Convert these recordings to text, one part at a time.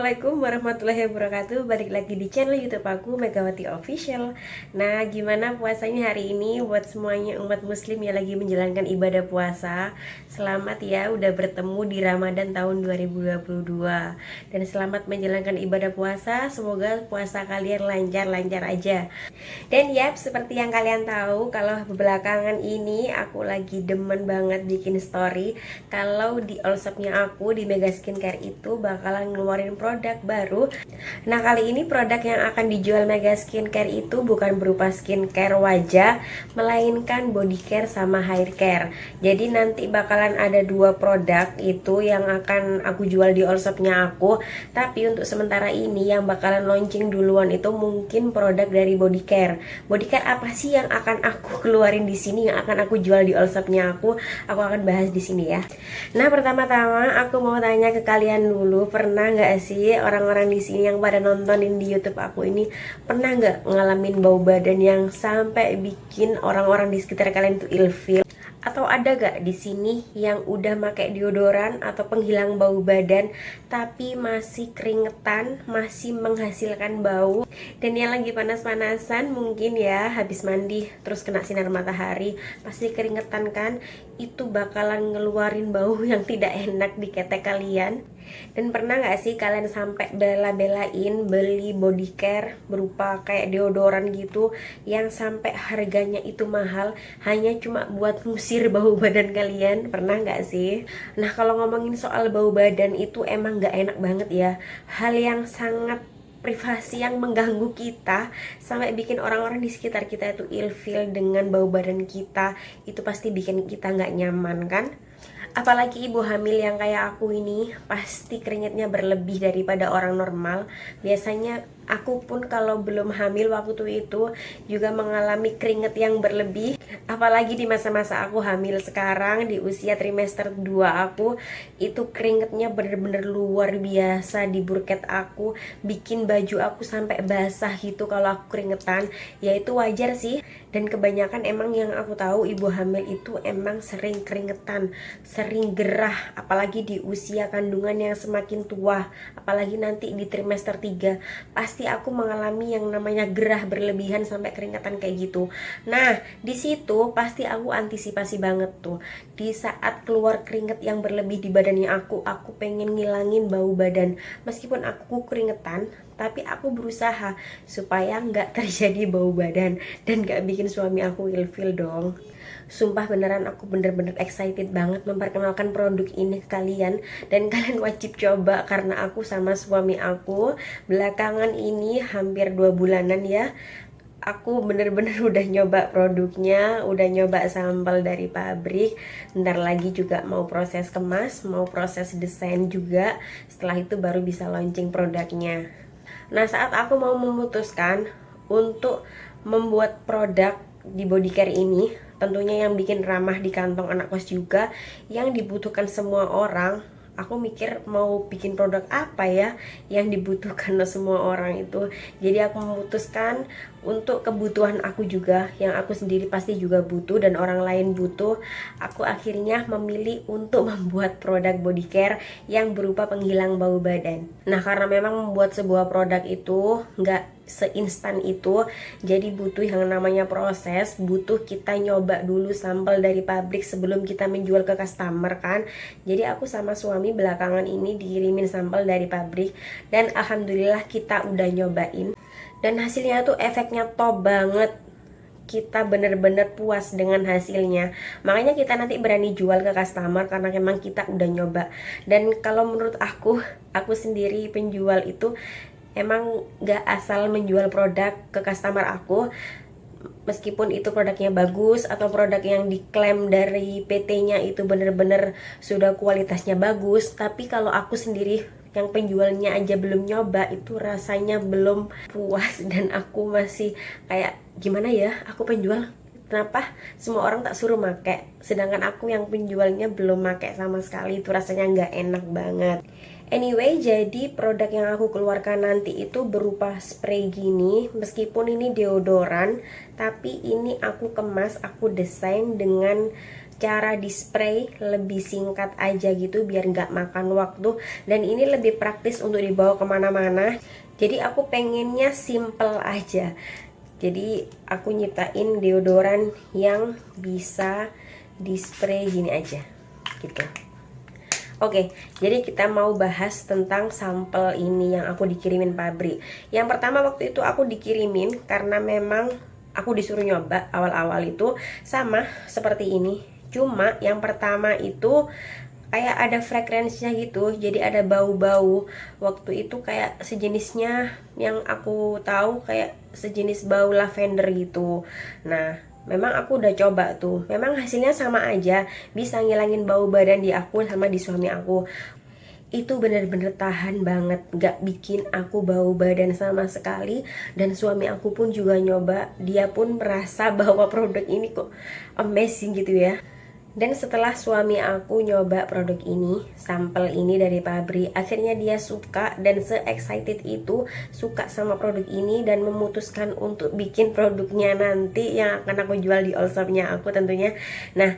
Assalamualaikum warahmatullahi wabarakatuh. Balik lagi di channel YouTube aku, Megawati Official. Nah, gimana puasanya hari ini buat semuanya umat muslim yang lagi menjalankan ibadah puasa? Selamat ya, udah bertemu di Ramadan tahun 2022. Dan selamat menjalankan ibadah puasa. Semoga puasa kalian lancar-lancar aja. Dan yap, seperti yang kalian tahu, kalau belakangan ini aku lagi demen banget bikin story kalau di all shopnya aku di Mega Skincare itu bakalan ngeluarin produk baru. Nah, kali ini produk yang akan dijual Mega Skincare itu bukan berupa skincare wajah, melainkan body care sama hair care. Jadi nanti bakalan ada dua produk itu yang akan aku jual di all shopnya aku. Tapi untuk sementara ini yang bakalan launching duluan itu mungkin produk dari body care. Body care apa sih yang akan aku keluarin di sini, yang akan aku jual di all shopnya aku? Aku akan bahas di sini ya. Nah, pertama-tama aku mau tanya ke kalian dulu, pernah nggak sih orang-orang di sini yang pada nontonin di YouTube aku ini pernah nggak ngalamin bau badan yang sampai bikin orang-orang di sekitar kalian tuh ilfeel? Atau ada gak di sini yang udah pakai deodoran atau penghilang bau badan tapi masih keringetan, masih menghasilkan bau? Dan yang lagi panas-panasan mungkin ya habis mandi terus kena sinar matahari pasti keringetan kan? Itu bakalan ngeluarin bau yang tidak enak di ketek kalian. Dan pernah gak sih kalian sampai bela-belain beli body care berupa kayak deodoran gitu yang sampai harganya itu mahal hanya cuma buat ngusir bau badan kalian? Pernah gak sih? Nah, kalau ngomongin soal bau badan itu emang gak enak banget ya. Hal yang sangat privasi yang mengganggu kita sampai bikin orang-orang di sekitar kita itu ilfeel dengan bau badan kita, itu pasti bikin kita nggak nyaman kan? Apalagi ibu hamil yang kayak aku ini pasti keringetnya berlebih daripada orang normal. Biasanya aku pun kalau belum hamil waktu itu juga mengalami keringet yang berlebih. Apalagi di masa-masa aku hamil sekarang di usia trimester 2 aku itu keringetnya bener-bener luar biasa di burket aku, bikin baju aku sampai basah gitu kalau aku keringetan. Ya itu wajar sih, dan kebanyakan emang yang aku tahu ibu hamil itu emang sering keringetan, sering gerah, apalagi di usia kandungan yang semakin tua, apalagi nanti di trimester 3 pasti aku mengalami yang namanya gerah berlebihan sampai keringetan kayak gitu. Nah, di situ pasti aku antisipasi banget tuh. Di saat keluar keringet yang berlebih di badannya aku pengen ngilangin bau badan. Meskipun aku keringetan, tapi aku berusaha supaya nggak terjadi bau badan dan nggak bikin suami aku ilfeel dong. Sumpah beneran aku bener-bener excited banget memperkenalkan produk ini ke kalian. Dan kalian wajib coba karena aku sama suami aku belakangan ini hampir 2 bulanan ya, aku bener-bener udah nyoba produknya, udah nyoba sampel dari pabrik. Bentar lagi juga mau proses kemas, mau proses desain juga. Setelah itu baru bisa launching produknya. Nah, saat aku mau memutuskan untuk membuat produk di body care ini, tentunya yang bikin ramah di kantong anak kos juga, yang dibutuhkan semua orang, aku mikir mau bikin produk apa ya yang dibutuhkan semua orang itu. Jadi aku memutuskan untuk kebutuhan aku juga, yang aku sendiri pasti juga butuh dan orang lain butuh, aku akhirnya memilih untuk membuat produk body care yang berupa penghilang bau badan. Nah, karena memang membuat sebuah produk itu nggak seinstan itu, jadi butuh yang namanya proses, butuh kita nyoba dulu sampel dari pabrik sebelum kita menjual ke customer kan. Jadi aku sama suami belakangan ini dikirimin sampel dari pabrik dan alhamdulillah kita udah nyobain dan hasilnya tuh efeknya top banget. Kita bener-bener puas dengan hasilnya, makanya kita nanti berani jual ke customer karena memang kita udah nyoba. Dan kalau menurut aku sendiri penjual itu emang gak asal menjual produk ke customer aku, meskipun itu produknya bagus atau produk yang diklaim dari PT-nya itu bener-bener sudah kualitasnya bagus, tapi kalau aku sendiri yang penjualnya aja belum nyoba itu rasanya belum puas dan aku masih kayak gimana ya, aku penjual kenapa semua orang tak suruh make, sedangkan aku yang penjualnya belum make sama sekali, itu rasanya nggak enak banget. Anyway, jadi produk yang aku keluarkan nanti itu berupa spray gini. Meskipun ini deodoran, tapi ini aku kemas, aku desain dengan cara di spray lebih singkat aja gitu biar nggak makan waktu, dan ini lebih praktis untuk dibawa kemana-mana. Jadi aku pengennya simple aja, jadi aku nyiptain deodoran yang bisa di spray gini aja gitu. Oke, jadi kita mau bahas tentang sampel ini yang aku dikirimin pabrik. Yang pertama waktu itu aku dikirimin karena memang aku disuruh nyoba awal-awal itu sama seperti ini. Cuma yang pertama itu kayak ada fragransinya gitu, jadi ada bau-bau. Waktu itu kayak sejenisnya, yang aku tahu kayak sejenis bau lavender gitu. Nah, memang aku udah coba tuh, memang hasilnya sama aja, bisa ngilangin bau badan di aku sama di suami aku. Itu bener-bener tahan banget, gak bikin aku bau badan sama sekali. Dan suami aku pun juga nyoba, dia pun merasa bahwa produk ini kok amazing gitu ya. Dan setelah suami aku nyoba produk ini, sampel ini dari pabrik, akhirnya dia suka dan se-excited itu suka sama produk ini dan memutuskan untuk bikin produknya nanti yang akan aku jual di all shopnya aku tentunya. Nah,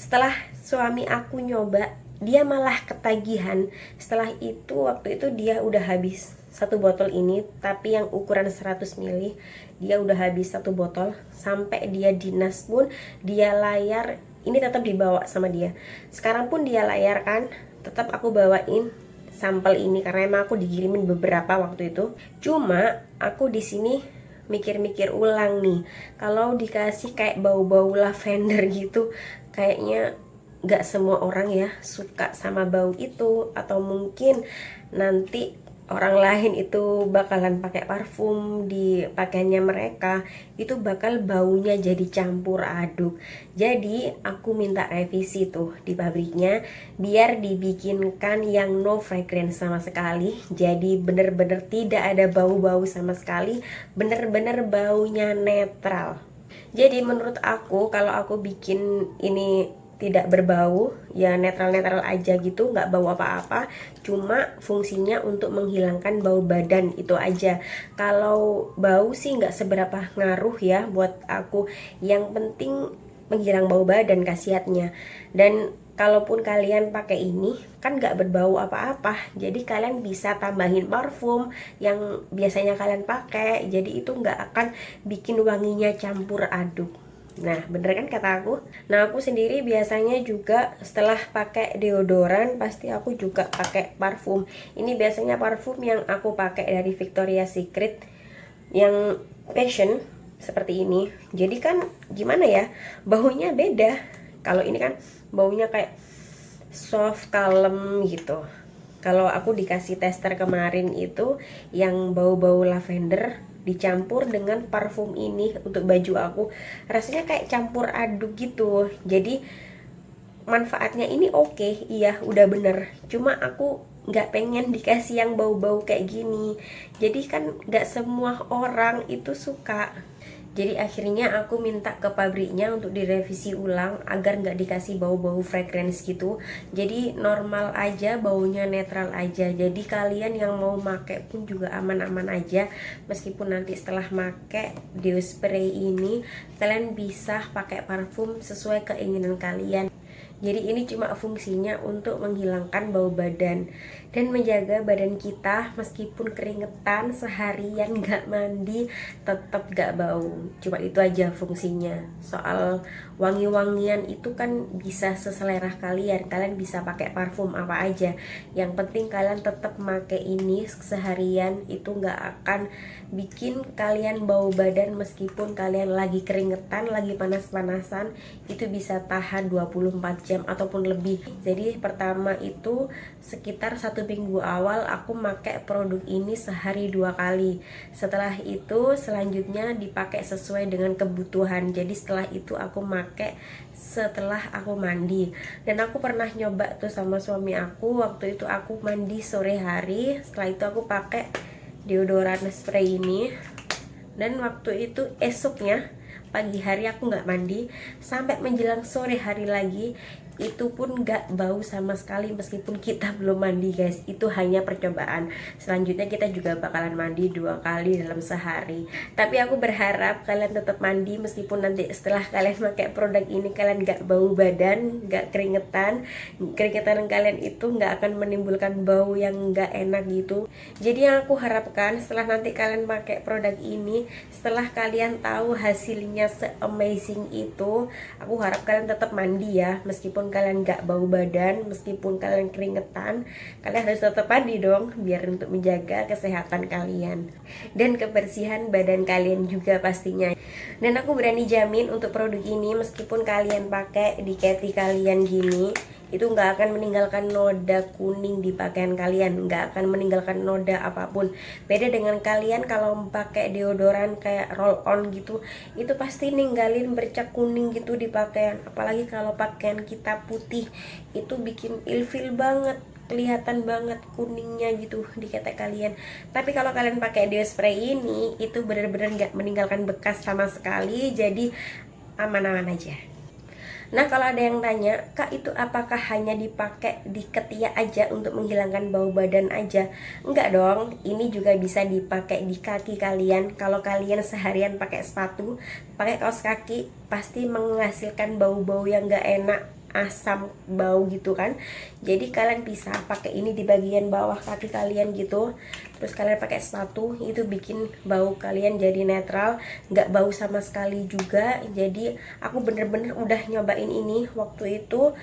setelah suami aku nyoba, dia malah ketagihan. Setelah itu, waktu itu dia udah habis satu botol ini, tapi yang ukuran 100 ml, dia udah habis satu botol. Sampai dia dinas pun, dia layar, ini tetap dibawa sama dia. Sekarang pun dia layar kan, tetap aku bawain sampel ini karena emang aku dikirimin beberapa waktu itu. Cuma aku di sini mikir-mikir ulang nih, kalau dikasih kayak bau-bau lavender gitu, kayaknya gak semua orang ya suka sama bau itu. Atau mungkin nanti orang lain itu bakalan pakai parfum di pakaiannya mereka, itu bakal baunya jadi campur aduk. Jadi aku minta revisi tuh di pabriknya, biar dibikinkan yang no fragrance sama sekali. Jadi bener-bener tidak ada bau-bau sama sekali, bener-bener baunya netral. Jadi menurut aku, kalau aku bikin ini tidak berbau, ya netral-netral aja gitu, nggak bau apa-apa, cuma fungsinya untuk menghilangkan bau badan itu aja. Kalau bau sih nggak seberapa ngaruh ya buat aku, yang penting menghilang bau badan khasiatnya. Dan kalaupun kalian pakai ini kan nggak berbau apa-apa, jadi kalian bisa tambahin parfum yang biasanya kalian pakai, jadi itu nggak akan bikin wanginya campur aduk. Nah, bener kan kata aku? Nah, aku sendiri biasanya juga setelah pakai deodoran, pasti aku juga pakai parfum. Ini biasanya parfum yang aku pakai dari Victoria's Secret, yang passion seperti ini. Jadi kan gimana ya, baunya beda. Kalau ini kan baunya kayak soft, kalem gitu. Kalau aku dikasih tester kemarin itu yang bau-bau lavender dicampur dengan parfum ini untuk baju aku, rasanya kayak campur aduk gitu. Jadi manfaatnya ini oke, iya udah bener, cuma aku nggak pengen dikasih yang bau-bau kayak gini. Jadi kan nggak semua orang itu suka. Jadi akhirnya aku minta ke pabriknya untuk direvisi ulang agar nggak dikasih bau-bau fragrance gitu. Jadi normal aja, baunya netral aja. Jadi kalian yang mau make pun juga aman-aman aja. Meskipun nanti setelah make deo spray ini, kalian bisa pakai parfum sesuai keinginan kalian. Jadi ini cuma fungsinya untuk menghilangkan bau badan dan menjaga badan kita meskipun keringetan seharian gak mandi tetap gak bau. Cuma itu aja fungsinya. Soal wangi-wangian itu kan bisa seselera kalian. Kalian bisa pakai parfum apa aja. Yang penting kalian tetap pakai ini seharian, itu gak akan bikin kalian bau badan meskipun kalian lagi keringetan, lagi panas-panasan. Itu bisa tahan 24 jam ataupun lebih. Jadi pertama itu sekitar 1 minggu awal aku pakai produk ini sehari 2 kali. Setelah itu selanjutnya dipakai sesuai dengan kebutuhan. Jadi setelah itu aku pakai setelah aku mandi. Dan aku pernah nyoba tuh sama suami aku, waktu itu aku mandi sore hari. Setelah itu aku pakai deodoran spray ini. Dan waktu itu esoknya pagi hari aku nggak mandi sampai menjelang sore hari lagi, itu pun nggak bau sama sekali meskipun kita belum mandi guys. Itu hanya percobaan, selanjutnya kita juga bakalan mandi 2 kali dalam sehari. Tapi aku berharap kalian tetap mandi meskipun nanti setelah kalian pakai produk ini kalian nggak bau badan, nggak keringetan. Keringetan kalian itu nggak akan menimbulkan bau yang nggak enak gitu. Jadi yang aku harapkan setelah nanti kalian pakai produk ini, setelah kalian tahu hasilnya se-amazing itu, aku harap kalian tetap mandi ya. Meskipun kalian nggak bau badan, meskipun kalian keringetan, kalian harus tetap mandi dong, biar untuk menjaga kesehatan kalian dan kebersihan badan kalian juga pastinya. Dan aku berani jamin untuk produk ini, meskipun kalian pakai di keti kalian gini, itu nggak akan meninggalkan noda kuning di pakaian kalian, nggak akan meninggalkan noda apapun. Beda dengan kalian kalau pakai deodoran kayak roll on gitu, itu pasti ninggalin bercak kuning gitu di pakaian. Apalagi kalau pakaian kita putih, itu bikin ilfil banget, kelihatan banget kuningnya gitu di ketek kalian. Tapi kalau kalian pakai deo spray ini, itu benar-benar nggak meninggalkan bekas sama sekali, jadi aman-aman aja. Nah, kalau ada yang tanya, Kak, itu apakah hanya dipakai di ketiak aja untuk menghilangkan bau badan aja? Enggak dong, ini juga bisa dipakai di kaki kalian. Kalau kalian seharian pakai sepatu, pakai kaos kaki, pasti menghasilkan bau-bau yang enggak enak, asam bau gitu kan. Jadi kalian bisa pakai ini di bagian bawah kaki kalian gitu, terus kalian pakai sepatu, itu bikin bau kalian jadi netral, nggak bau sama sekali juga. Jadi aku bener-bener udah nyobain ini. Waktu itu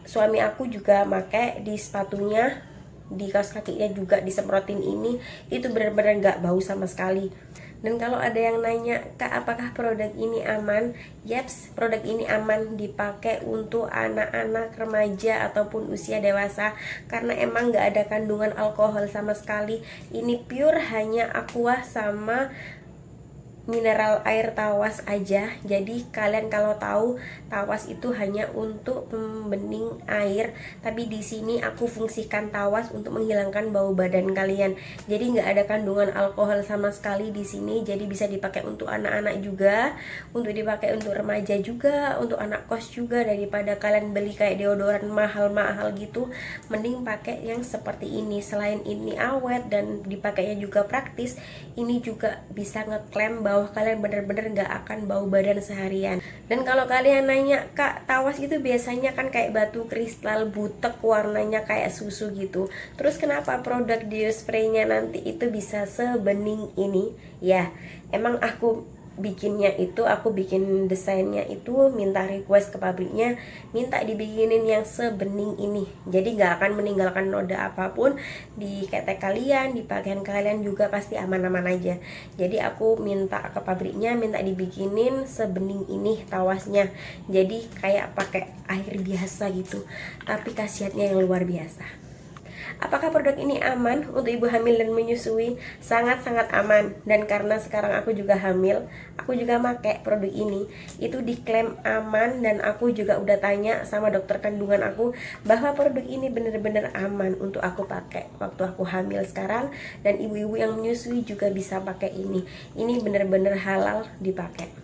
suami aku juga pakai di sepatunya, di kaos kakinya juga disemprotin ini, itu bener-bener nggak bau sama sekali. Dan kalau ada yang nanya, Kak, apakah produk ini aman? Yaps, produk ini aman dipakai untuk anak-anak, remaja, ataupun usia dewasa, karena emang nggak ada kandungan alkohol sama sekali. Ini pure hanya aqua sama mineral air tawas aja. Jadi kalian kalau tahu, tawas itu hanya untuk pembening air, tapi di sini aku fungsikan tawas untuk menghilangkan bau badan kalian. Jadi nggak ada kandungan alkohol sama sekali di sini. Jadi bisa dipakai untuk anak-anak juga, untuk dipakai untuk remaja juga, untuk anak kos juga. Daripada kalian beli kayak deodoran mahal-mahal gitu, mending pakai yang seperti ini. Selain ini awet dan dipakainya juga praktis, ini juga bisa ngeklaim bahwa kalian bener-bener gak akan bau badan seharian. Dan kalau kalian nanya, Kak, tawas itu biasanya kan kayak batu kristal butek, warnanya kayak susu gitu, terus kenapa produk deo spraynya nanti itu bisa sebening ini? Ya, emang aku bikinnya itu, aku bikin desainnya itu minta request ke pabriknya, minta dibikinin yang sebening ini. Jadi gak akan meninggalkan noda apapun di ketek kalian, di pakaian kalian juga pasti aman-aman aja. Jadi aku minta ke pabriknya, minta dibikinin sebening ini tawasnya. Jadi kayak pakai air biasa gitu, tapi khasiatnya yang luar biasa. Apakah produk ini aman untuk ibu hamil dan menyusui? Sangat-sangat aman. Dan karena sekarang aku juga hamil, aku juga pakai produk ini. Itu diklaim aman, dan aku juga udah tanya sama dokter kandungan aku bahwa produk ini bener-bener aman untuk aku pakai waktu aku hamil sekarang. Dan ibu-ibu yang menyusui juga bisa pakai ini. Ini bener-bener halal dipakai.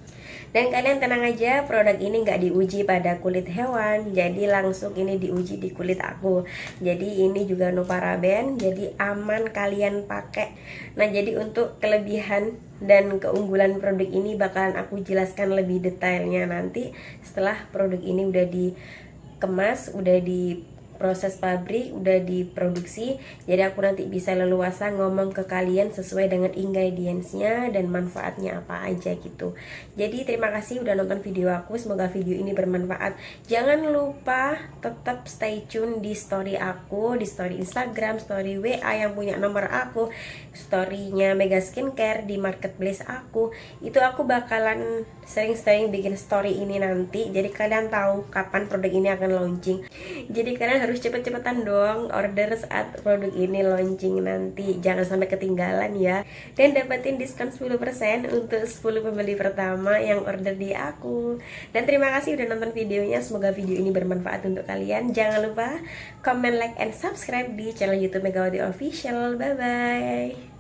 Dan kalian tenang aja, produk ini nggak diuji pada kulit hewan, jadi langsung ini diuji di kulit aku. Jadi ini juga no paraben, jadi aman kalian pakai. Nah, jadi untuk kelebihan dan keunggulan produk ini bakalan aku jelaskan lebih detailnya nanti setelah produk ini udah dikemas, udah di proses pabrik, udah diproduksi. Jadi aku nanti bisa leluasa ngomong ke kalian sesuai dengan ingredientsnya dan manfaatnya apa aja gitu. Jadi terima kasih udah nonton video aku, semoga video ini bermanfaat. Jangan lupa tetap stay tune di story aku, di story Instagram, story WA yang punya nomor aku, storynya Mega Skincare di marketplace aku. Itu aku bakalan sering-sering bikin story ini nanti, jadi kalian tahu kapan produk ini akan launching. Jadi kalian harus cepet-cepetan dong order saat produk ini launching nanti, jangan sampai ketinggalan ya. Dan dapetin diskon 10% untuk 10 pembeli pertama yang order di aku. Dan terima kasih udah nonton videonya, semoga video ini bermanfaat untuk kalian. Jangan lupa comment, like, and subscribe di channel YouTube Megawati Official. Bye bye.